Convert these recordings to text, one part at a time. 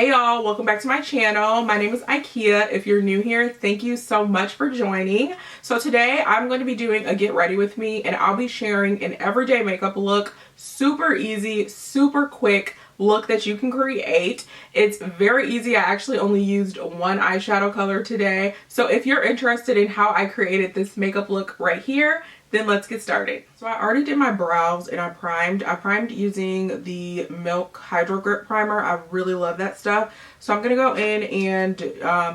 Hey y'all, welcome back to my channel. My name is Ikea. If you're new here, thank you so much for joining. So today I'm going to be doing a get ready with me, and I'll be sharing an everyday makeup look. Super easy, super quick look that you can create. It's very easy. I actually only used one eyeshadow color today. So if you're interested in how I created this makeup look right here, then let's get started. So I already did my brows and I primed using the Milk Hydro Grip Primer. I really love that stuff. So I'm gonna go in and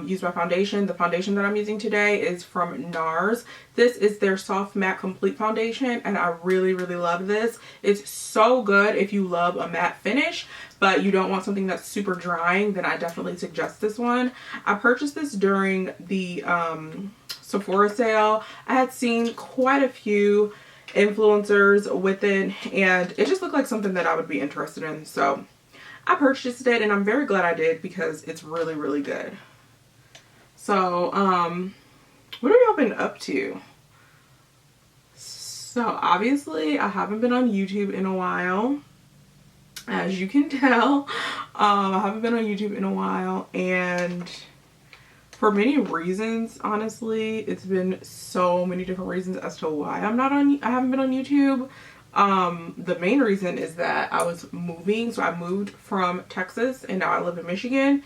use my foundation. The foundation that I'm using today is from NARS. This is their Soft Matte Complete Foundation, and I really love this. It's so good if you love a matte finish, but you don't want something that's super drying, then I definitely suggest this one. I purchased this during the Sephora sale. I had seen quite a few influencers with it, and it just looked like something that I would be interested in. So I purchased it, and I'm very glad I did because it's really good. So what have y'all been up to? So obviously I haven't been on YouTube in a while, as you can tell. I haven't been on YouTube in a while, and for many reasons, honestly. It's been so many different reasons as to why I haven't been on YouTube. The main reason is that I was moving. So I moved from Texas and now I live in Michigan,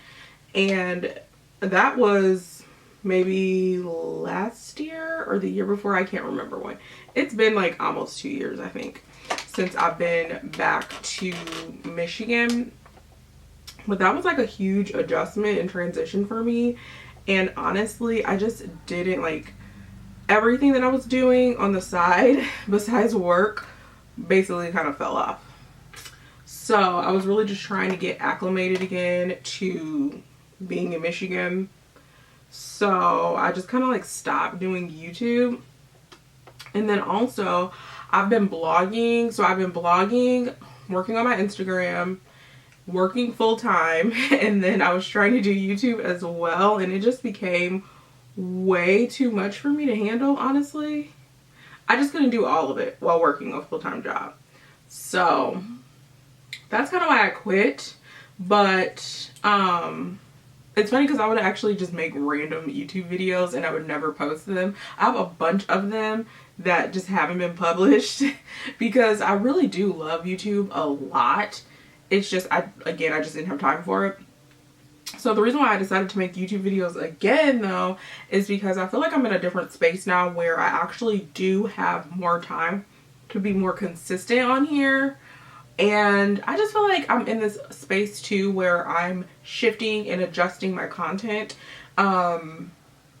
and that was maybe last year or the year before. I can't remember when. It's been like almost 2 years, I think, since I've been back to Michigan. But that was like a huge adjustment and transition for me. And honestly, I just didn't like everything that I was doing on the side besides work basically kind of fell off. So I was really just trying to get acclimated again to being in Michigan. So I just kind of like stopped doing YouTube. And then also I've been blogging. So I've been blogging, working on my Instagram, working full-time, and then I was trying to do YouTube as well, and it just became way too much for me to handle, honestly. I just couldn't do all of it while working a full-time job. So that's kind of why I quit. But it's funny because I would actually just make random YouTube videos and I would never post them. I have a bunch of them that just haven't been published because I really do love YouTube a lot. It's just, I just didn't have time for it. So the reason why I decided to make YouTube videos again, though, is because I feel like I'm in a different space now where I actually do have more time to be more consistent on here. And I just feel like I'm in this space too where I'm shifting and adjusting my content.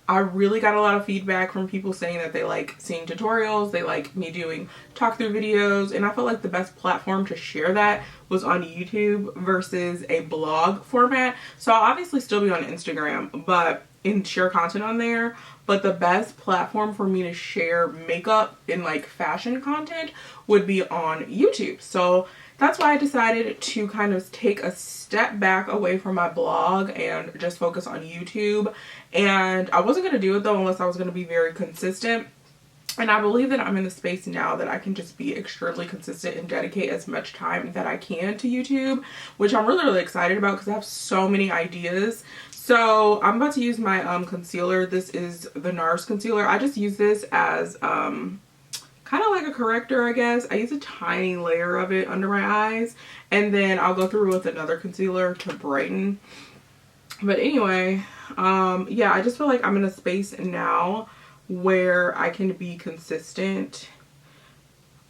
I really got a lot of feedback from people saying that they like seeing tutorials, they like me doing talk through videos, and I felt like the best platform to share that was on YouTube versus a blog format. So I'll obviously still be on Instagram and share content on there, but the best platform for me to share makeup and like fashion content would be on YouTube. So that's why I decided to kind of take a step back away from my blog and just focus on YouTube. And I wasn't going to do it though unless I was going to be very consistent. And I believe that I'm in the space now that I can just be extremely consistent and dedicate as much time that I can to YouTube, which I'm really excited about because I have so many ideas. So I'm about to use my concealer. This is the NARS concealer. I just use this as kind of like a corrector, I guess. I use a tiny layer of it under my eyes, and then I'll go through with another concealer to brighten. But anyway, yeah, I just feel like I'm in a space now where I can be consistent,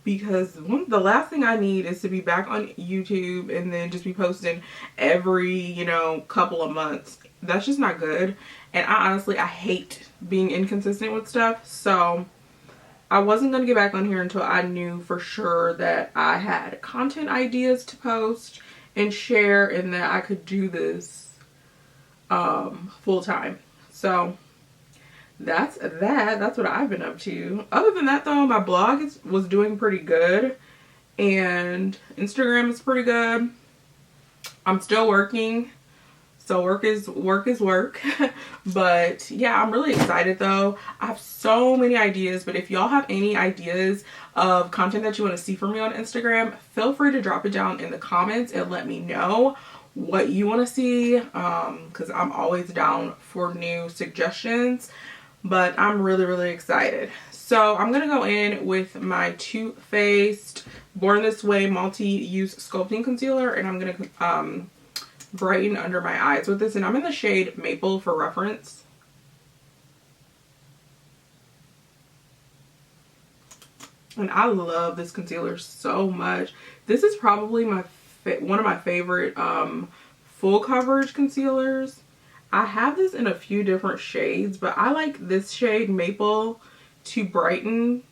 because the last thing I need is to be back on YouTube and then just be posting every, couple of months. That's just not good. And I hate being inconsistent with stuff. So I wasn't going to get back on here until I knew for sure that I had content ideas to post and share and that I could do this full time. So that's that. That's what I've been up to. Other than that though, my blog was doing pretty good and Instagram is pretty good. I'm still working. So work is work. But yeah, I'm really excited though. I have so many ideas, but if y'all have any ideas of content that you want to see from me on Instagram, feel free to drop it down in the comments and let me know. what you want to see, because I'm always down for new suggestions. But I'm really, really excited. So I'm going to go in with my Too Faced Born This Way Multi-Use Sculpting Concealer. And I'm going to brighten under my eyes with this. And I'm in the shade Maple for reference. And I love this concealer so much. This is probably one of my favorite full coverage concealers. I have this in a few different shades, but I like this shade Maple to brighten.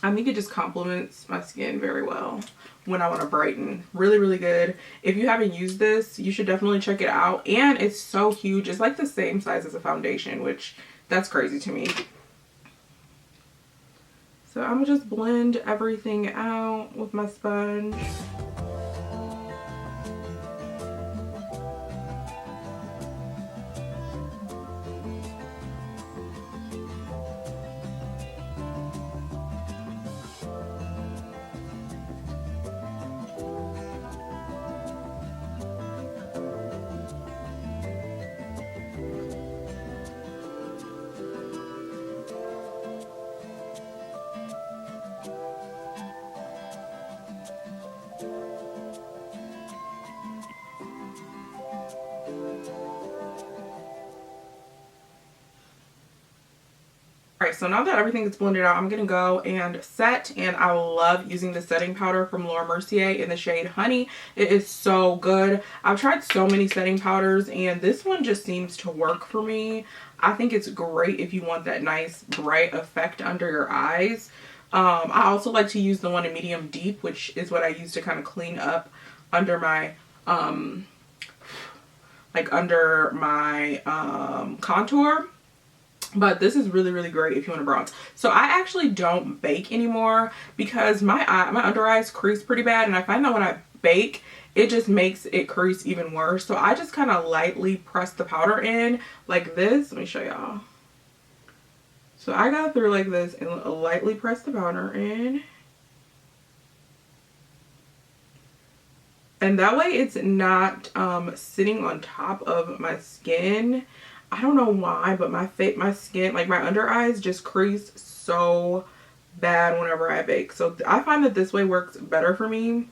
I think it just complements my skin very well when I want to brighten. Really, really good. If you haven't used this, you should definitely check it out. And it's so huge. It's like the same size as a foundation, which that's crazy to me. So I'm gonna just blend everything out with my sponge. Alright, so now that everything is blended out, I'm going to go and set, and I love using the setting powder from Laura Mercier in the shade Honey. It is so good. I've tried so many setting powders, and this one just seems to work for me. I think it's great if you want that nice bright effect under your eyes. I also like to use the one in medium deep, which is what I use to kind of clean up under my contour. But this is really, really great if you want to bronze. So I actually don't bake anymore because my under eyes crease pretty bad, and I find that when I bake, it just makes it crease even worse. So I just kind of lightly press the powder in like this. Let me show y'all. So I got through like this and lightly press the powder in. And that way it's not sitting on top of my skin. I don't know why, but my skin, like my under eyes, just crease so bad whenever I bake. So I find that this way works better for me.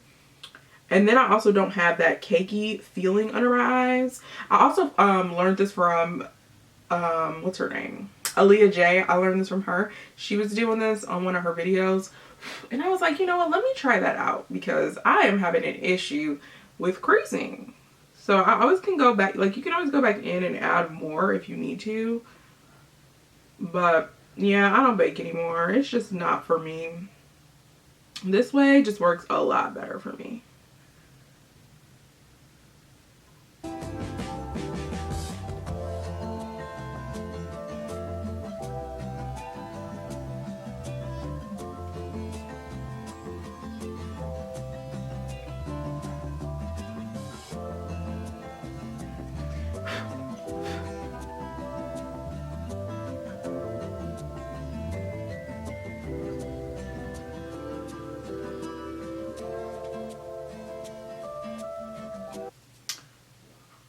And then I also don't have that cakey feeling under my eyes. I also learned this from, what's her name? Aaliyah J. I learned this from her. She was doing this on one of her videos. And I was like, you know what, let me try that out because I am having an issue with creasing. So I always can go back, like you can always go back in and add more if you need to. But yeah, I don't bake anymore. It's just not for me. This way just works a lot better for me.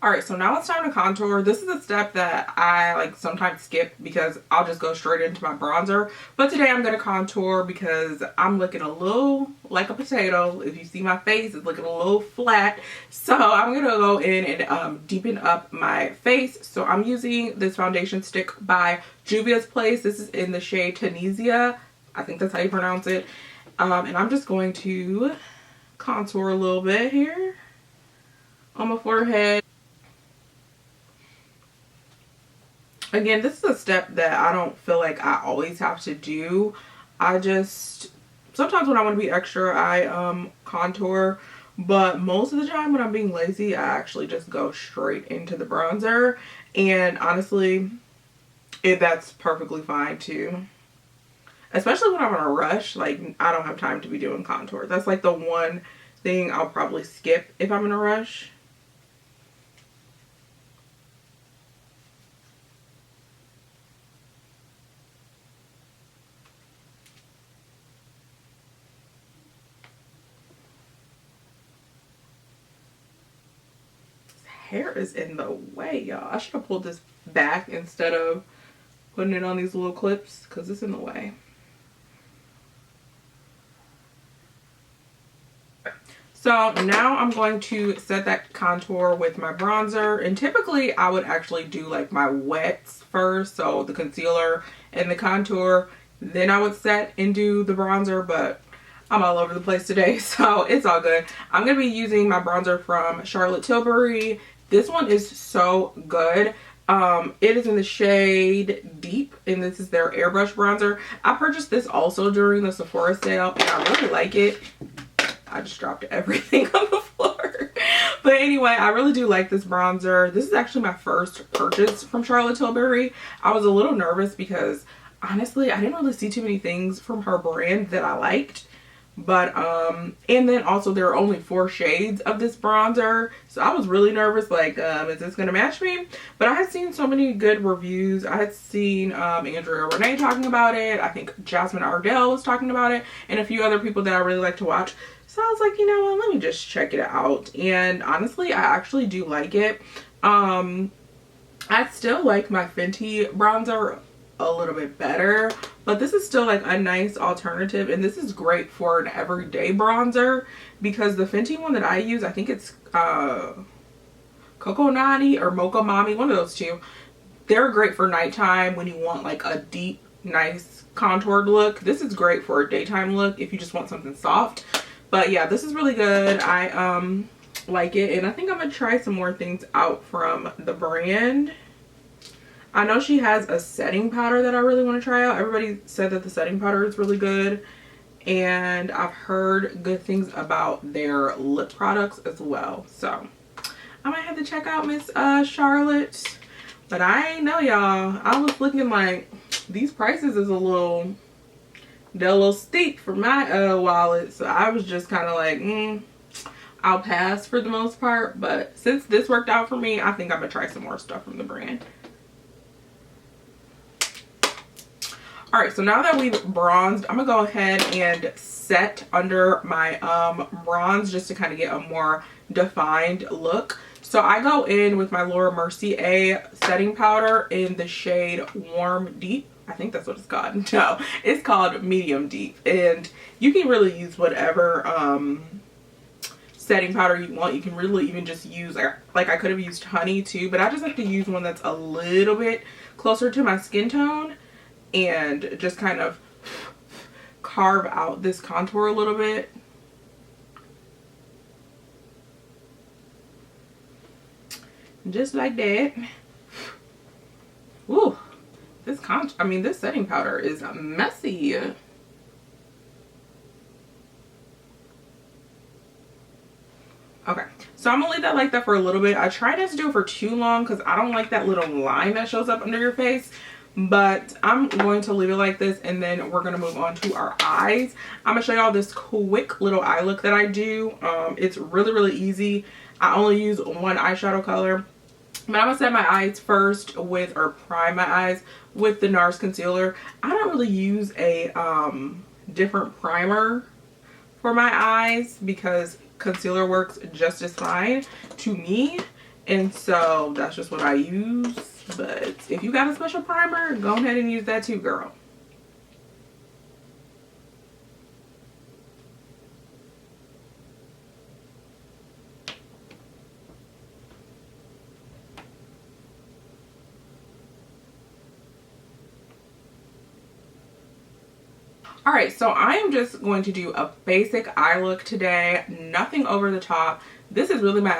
Alright, so now it's time to contour. This is a step that I like sometimes skip because I'll just go straight into my bronzer. But today I'm going to contour because I'm looking a little like a potato. If you see my face, it's looking a little flat. So I'm going to go in and deepen up my face. So I'm using this foundation stick by Juvia's Place. This is in the shade Tunisia. I think that's how you pronounce it. And I'm just going to contour a little bit here on my forehead. Again, this is a step that I don't feel like I always have to do. I just, sometimes when I want to be extra, I contour. But most of the time when I'm being lazy, I actually just go straight into the bronzer. And honestly, that's perfectly fine too. Especially when I'm in a rush, like I don't have time to be doing contour. That's like the one thing I'll probably skip if I'm in a rush. hair is in the way, y'all. I should have pulled this back instead of putting it on these little clips because it's in the way. So now I'm going to set that contour with my bronzer, and typically I would actually do like my wets first, so the concealer and the contour, then I would set and do the bronzer, but I'm all over the place today, so it's all good. I'm going to be using my bronzer from Charlotte Tilbury. This one is so good. It is in the shade Deep, and this is their airbrush bronzer. I purchased this also during the Sephora sale, and I really like it. I just dropped everything on the floor. But anyway, I really do like this bronzer. This is actually my first purchase from Charlotte Tilbury. I was a little nervous because honestly, I didn't really see too many things from her brand that I liked. But and then also there are only 4 shades of this bronzer, so I was really nervous, like is this gonna match me? But I had seen so many good reviews. I had seen Andrea Renee talking about it. I think Jasmine Ardell was talking about it, and a few other people that I really like to watch. So I was like, you know what, let me just check it out. And honestly, I actually do like it. I still like my Fenty bronzer a little bit better, but this is still like a nice alternative, and this is great for an everyday bronzer because the Fenty one that I use, I think it's Coco Nani or Mocha Mommy, one of those two. They're great for nighttime when you want like a deep, nice contoured look. This is great for a daytime look if you just want something soft. But yeah, this is really good. I like it, and I think I'm gonna try some more things out from the brand. I know she has a setting powder that I really want to try out. Everybody said that the setting powder is really good, and I've heard good things about their lip products as well. So I might have to check out Miss Charlotte. But I ain't know, y'all. I was looking like these prices is a little steep for my wallet, so I was just kind of like, I'll pass for the most part. But since this worked out for me, I think I'm gonna try some more stuff from the brand. All right, so now that we've bronzed, I'm gonna go ahead and set under my bronze just to kind of get a more defined look. So I go in with my Laura Mercier setting powder in the shade Warm Deep. I think that's what it's called. No, it's called Medium Deep, and you can really use whatever setting powder you want. You can really even just use, like I could have used honey too, but I just like to use one that's a little bit closer to my skin tone and just kind of carve out this contour a little bit. Just like that. Ooh, this setting powder is messy. Okay, so I'm gonna leave that like that for a little bit. I try not to do it for too long because I don't like that little line that shows up under your face. But I'm going to leave it like this, and then we're gonna move on to our eyes. I'm gonna show y'all this quick little eye look that I do. It's really easy. I only use one eyeshadow color. But I'm gonna set my eyes first with, or prime my eyes with the NARS concealer. I don't really use a different primer for my eyes because concealer works just as fine to me, and so that's just what I use. But if you got a special primer, go ahead and use that too, girl. Alright, so I am just going to do a basic eye look today. Nothing over the top. This is really my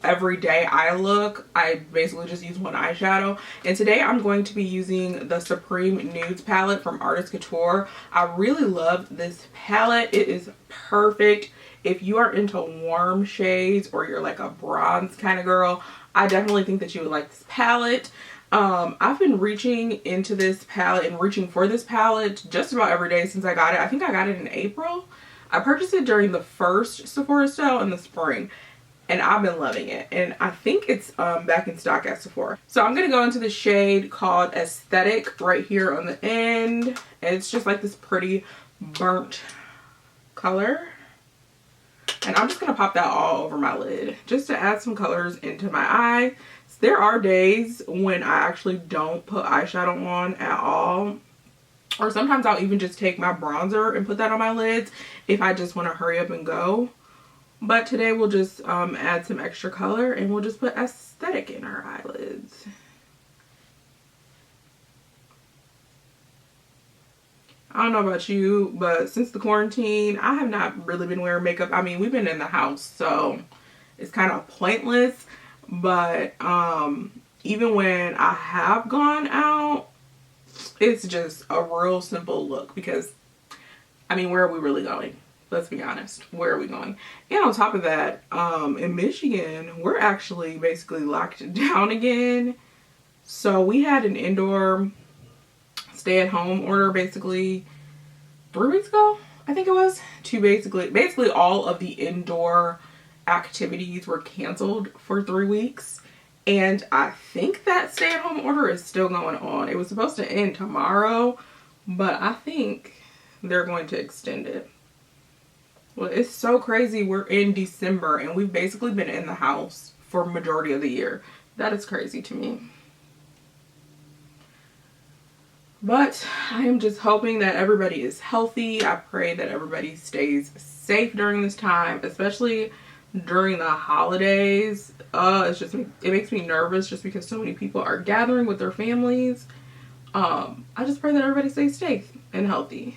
everyday eye look. I basically just use one eyeshadow. And today I'm going to be using the Supreme Nudes palette from Artist Couture. I really love this palette. It is perfect if you are into warm shades or you're like a bronze kind of girl. I definitely think that you would like this palette. I've been reaching into this palette and reaching for this palette just about every day since I got it. I think I got it in April. I purchased it during the first Sephora sale in the spring, and I've been loving it. And I think it's back in stock at Sephora. So I'm going to go into the shade called Aesthetic right here on the end. And it's just like this pretty burnt color. And I'm just going to pop that all over my lid just to add some colors into my eye. There are days when I actually don't put eyeshadow on at all. Or sometimes I'll even just take my bronzer and put that on my lids if I just want to hurry up and go. But today we'll just add some extra color and we'll just put aesthetic in our eyelids. I don't know about you, but since the quarantine, I have not really been wearing makeup. I mean, we've been in the house, so it's kind of pointless. But even when I have gone out, it's just a real simple look because, I mean, where are we really going? Let's be honest. Where are we going? And on top of that, in Michigan, we're actually basically locked down again. So we had an indoor stay-at-home order basically 3 weeks ago, I think it was, to basically all of the indoor activities were canceled for 3 weeks. And I think that stay-at-home order is still going on. It was supposed to end tomorrow, but I think they're going to extend it. Well, it's so crazy. We're in December and we've basically been in the house for majority of the year. That is crazy to me. But I am just hoping that everybody is healthy. I pray that everybody stays safe during this time, especially during the holidays. It makes me nervous just because so many people are gathering with their families. I just pray that everybody stays safe and healthy.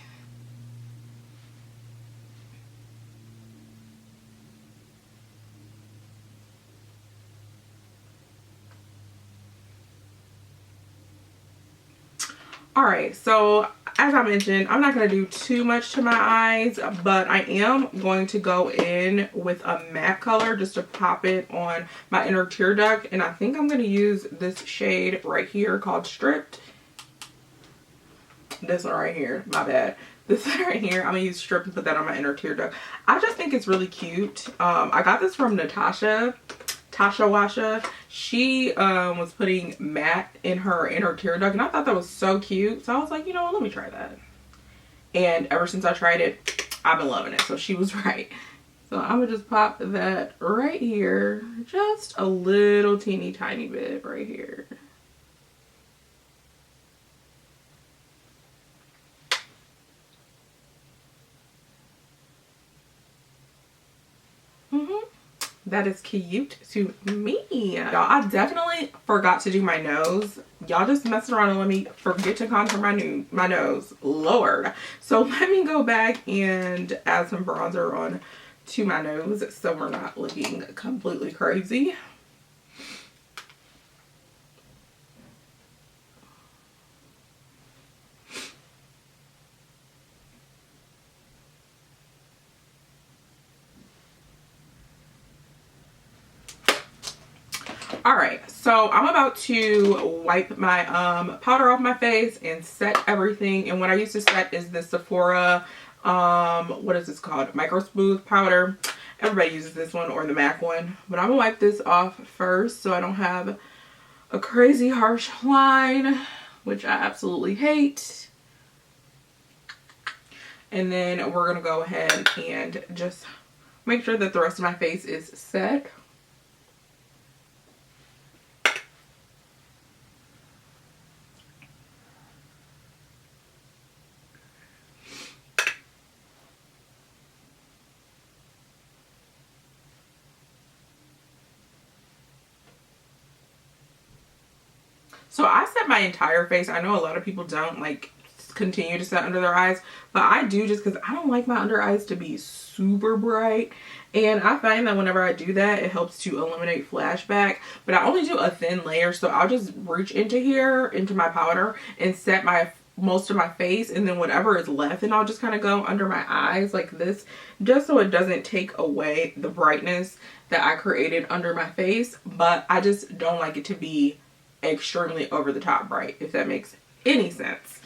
Alright, so as I mentioned, I'm not going to do too much to my eyes, but I am going to go in with a matte color just to pop it on my inner tear duct. And I think I'm going to use this shade right here called Stripped. This one right here, my bad. This one right here, I'm going to use Stripped and put that on my inner tear duct. I just think it's really cute. I got this from Tasha Washa. She was putting matte in her inner tear duct and I thought that was so cute. So I was like, you know what, let me try that. And ever since I tried it, I've been loving it. So she was right. So I'm gonna just pop that right here. Just a little teeny tiny bit right here. That is cute to me. Y'all, I definitely forgot to do my nose. Y'all just messing around and let me forget to contour my nose. Lord. So let me go back and add some bronzer on to my nose so we're not looking completely crazy. Alright, so I'm about to wipe my powder off my face and set everything. And what I use to set is the Sephora, what is this called? Micro Smooth powder. Everybody uses this one or the MAC one. But I'm going to wipe this off first so I don't have a crazy harsh line, which I absolutely hate. And then we're going to go ahead and just make sure that the rest of my face is set. So I set my entire face. I know a lot of people don't like continue to set under their eyes, but I do just because I don't like my under eyes to be super bright. And I find that whenever I do that, it helps to eliminate flashback. But I only do a thin layer, so I'll just reach into here, into my powder, and set most of my face, and then whatever is left, and I'll just kind of go under my eyes like this, just so it doesn't take away the brightness that I created under my face. But I just don't like it to be extremely over the top bright, if that makes any sense.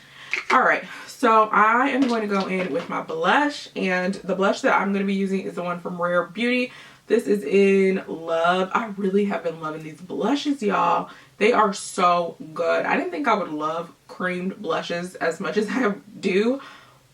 All right, so I am going to go in with my blush, and the blush that I'm going to be using is the one from Rare Beauty. This is in Love. I really have been loving these blushes, y'all. They are so good. I didn't think I would love creamed blushes as much as I do,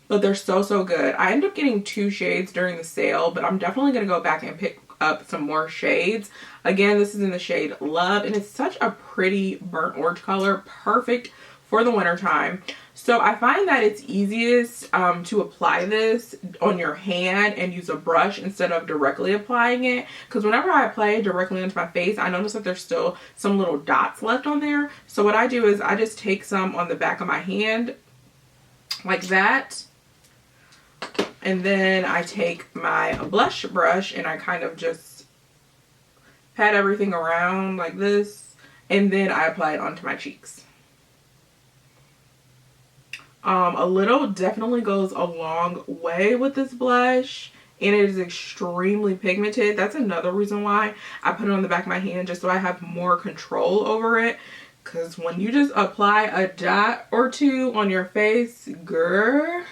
but they're so, so good. I ended up getting 2 shades during the sale, but I'm definitely going to go back and pick up some more shades. Again, this is in the shade Love, and it's such a pretty burnt orange color, perfect for the winter time. So I find that it's easiest to apply this on your hand and use a brush instead of directly applying it, because whenever I apply it directly onto my face, I notice that there's still some little dots left on there. So what I do is I just take some on the back of my hand like that, and then I take my blush brush and I kind of just pat everything around like this, and then I apply it onto my cheeks. A little definitely goes a long way with this blush, and it is extremely pigmented. That's another reason why I put it on the back of my hand, just so I have more control over it. Because when you just apply a dot or two on your face, girl,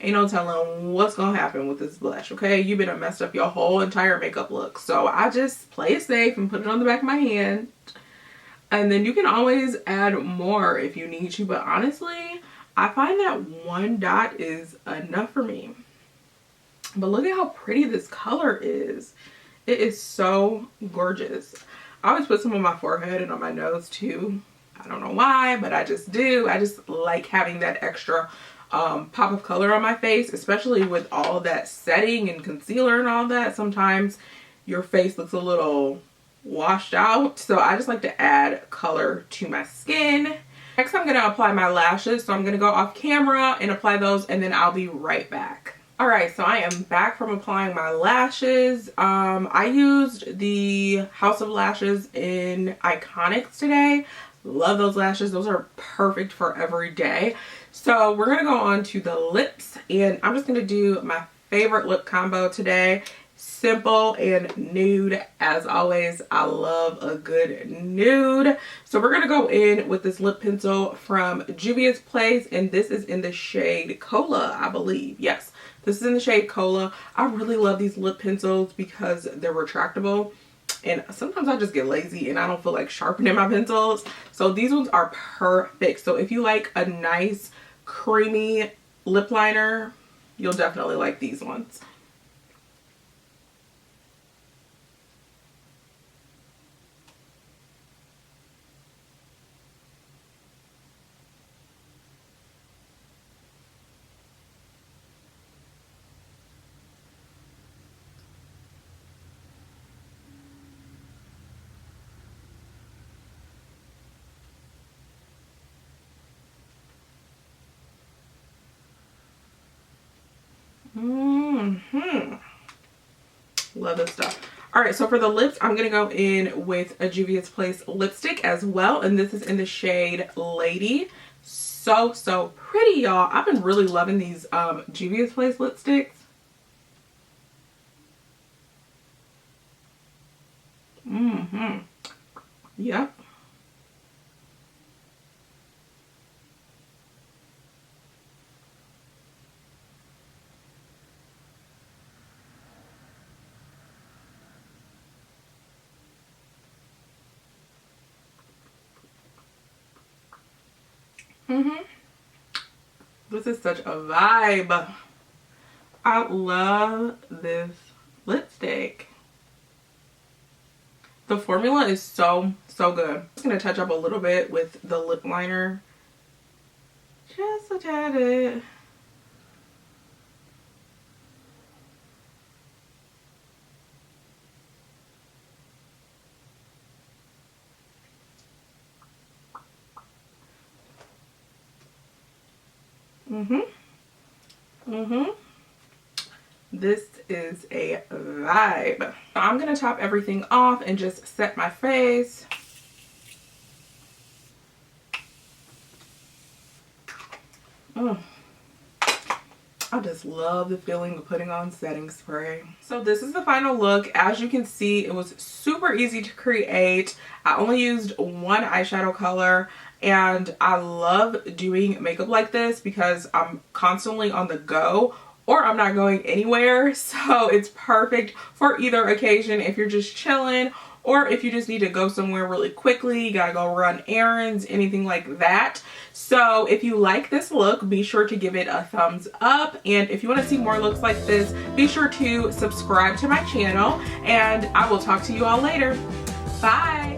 ain't no telling what's gonna happen with this blush, okay? You better mess up your whole entire makeup look. So I just play it safe and put it on the back of my hand. And then you can always add more if you need to, but honestly, I find that 1 dot is enough for me. But look at how pretty this color is. It is so gorgeous. I always put some on my forehead and on my nose too. I don't know why, but I just do. I just like having that extra pop of color on my face, especially with all that setting and concealer and all that. Sometimes your face looks a little washed out, so I just like to add color to my skin. Next, I'm going to apply my lashes, so I'm going to go off camera and apply those, and then I'll be right back. Alright, so I am back from applying my lashes. I used the House of Lashes in Iconics today. Love those lashes. Those are perfect for every day. So we're going to go on to the lips, and I'm just going to do my favorite lip combo today. Simple and nude. As always, I love a good nude. So we're going to go in with this lip pencil from Juvia's Place, and this is in the shade Cola, I believe. Yes, this is in the shade Cola. I really love these lip pencils because they're retractable, and sometimes I just get lazy and I don't feel like sharpening my pencils. So these ones are perfect. So if you like a nice creamy lip liner, you'll definitely like these ones. Love this stuff. Alright, so for the lips, I'm going to go in with a Juvia's Place lipstick as well. And this is in the shade Lady. So, so pretty, y'all. I've been really loving these Juvia's Place lipsticks. Yep. This is such a vibe. I love this lipstick. The formula is so, so good. I'm just going to touch up a little bit with the lip liner. Just a tad bit. This is a vibe. I'm gonna top everything off and just set my face. I just love the feeling of putting on setting spray. So this is the final look. As you can see, it was super easy to create. I only used one eyeshadow color, and I love doing makeup like this because I'm constantly on the go, or I'm not going anywhere. So it's perfect for either occasion if you're just chilling, or if you just need to go somewhere really quickly, you gotta go run errands, anything like that. So if you like this look, be sure to give it a thumbs up. And if you want to see more looks like this, be sure to subscribe to my channel, and I will talk to you all later. Bye.